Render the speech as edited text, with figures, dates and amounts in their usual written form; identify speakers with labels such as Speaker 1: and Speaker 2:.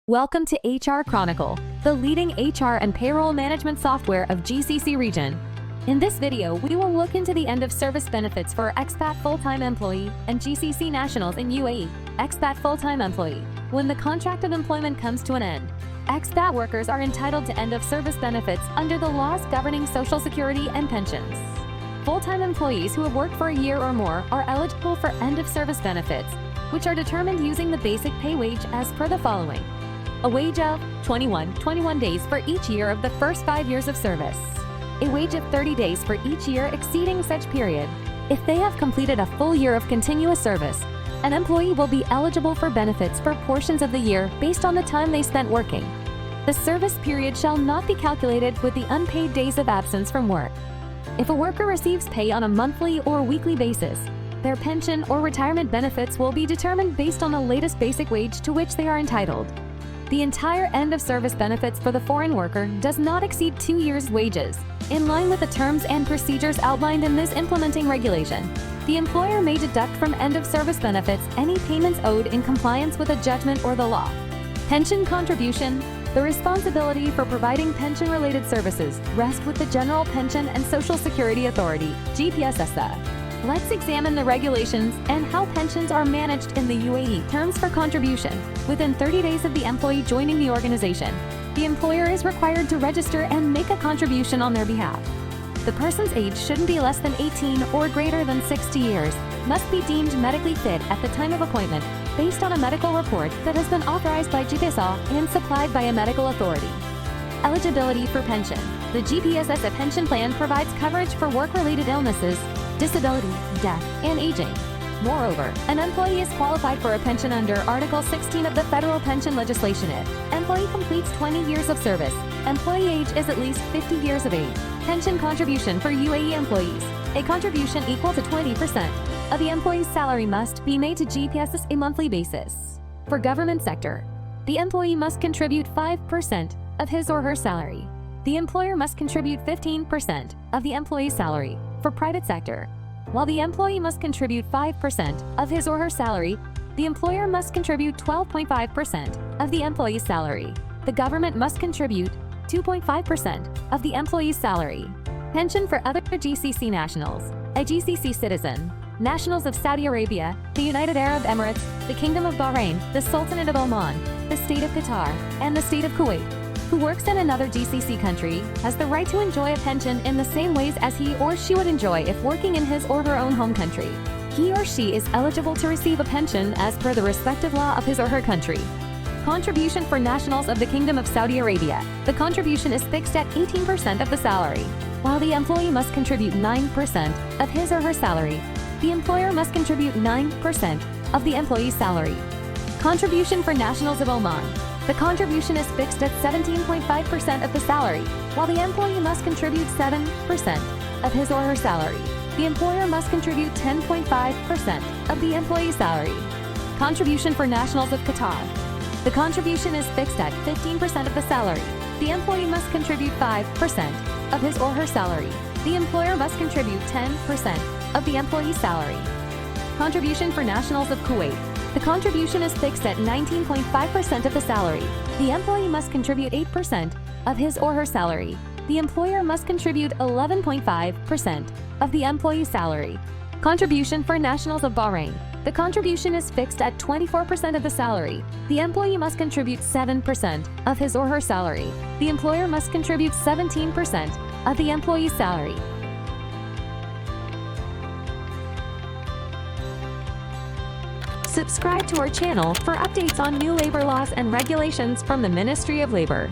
Speaker 1: Welcome to HR Chronicle, the leading HR and payroll management software of GCC region. In this video, we will look into the end-of-service benefits for expat full-time employee and GCC nationals in UAE. Expat full-time employee. When the contract of employment comes to an end, expat workers are entitled to end-of-service benefits under the laws governing Social Security and pensions. Full-time employees who have worked for a year or more are eligible for end-of-service benefits, which are determined using the basic pay wage as per the following. A wage of 21 days for each year of the first 5 years of service. A wage of 30 days for each year exceeding such period. If they have completed a full year of continuous service, an employee will be eligible for benefits for portions of the year based on the time they spent working. The service period shall not be calculated with the unpaid days of absence from work. If a worker receives pay on a monthly or weekly basis, their pension or retirement benefits will be determined based on the latest basic wage to which they are entitled. The entire end-of-service benefits for the foreign worker does not exceed 2 years' wages. In line with the terms and procedures outlined in this implementing regulation, the employer may deduct from end-of-service benefits any payments owed in compliance with a judgment or the law. Pension contribution. The responsibility for providing pension-related services rests with the General Pension and Social Security Authority, GPSSA. Let's examine the regulations and how pensions are managed in the UAE. Terms for contribution. Within 30 days of the employee joining the organization, the employer is required to register and make a contribution on their behalf. The person's age shouldn't be less than 18 or greater than 60 years, must be deemed medically fit at the time of appointment, based on a medical report that has been authorized by GPSSA and supplied by a medical authority. Eligibility for pension. The GPSSA pension plan provides coverage for work-related illnesses, disability, death, and aging. Moreover, an employee is qualified for a pension under Article 16 of the federal pension legislation if employee completes 20 years of service, employee age is at least 50 years of age. Pension contribution for UAE employees. A contribution equal to 20% of the employee's salary must be made to GPSSA a monthly basis. For government sector, the employee must contribute 5% of his or her salary. The employer must contribute 15% of the employee's salary. For private sector, while the employee must contribute 5% of his or her salary, the employer must contribute 12.5% of the employee's salary. The government must contribute 2.5% of the employee's salary. Pension for other GCC nationals. A GCC citizen, nationals of Saudi Arabia, the United Arab Emirates, the Kingdom of Bahrain, the Sultanate of Oman, the State of Qatar, and the State of Kuwait, who works in another GCC country, has the right to enjoy a pension in the same ways as he or she would enjoy if working in his or her own home country. He or she is eligible to receive a pension as per the respective law of his or her country. Contribution for nationals of the Kingdom of Saudi Arabia. The contribution is fixed at 18% of the salary. While the employee must contribute 9% of his or her salary, the employer must contribute 9% of the employee's salary. Contribution for nationals of Oman. The contribution is fixed at 17.5% of the salary, while the employee must contribute 7% of his or her salary. The employer must contribute 10.5% of the employee's salary. Contribution for nationals of Qatar. The contribution is fixed at 15% of the salary. The employee must contribute 5% of his or her salary. The employer must contribute 10% of the employee's salary. Contribution for nationals of Kuwait. The contribution is fixed at 19.5% of the salary. The employee must contribute 8% of his or her salary. The employer must contribute 11.5% of the employee's salary. Contribution for nationals of Bahrain. The contribution is fixed at 24% of the salary. The employee must contribute 7% of his or her salary. The employer must contribute 17% of the employee's salary. Subscribe to our channel for updates on new labor laws and regulations from the Ministry of Labor.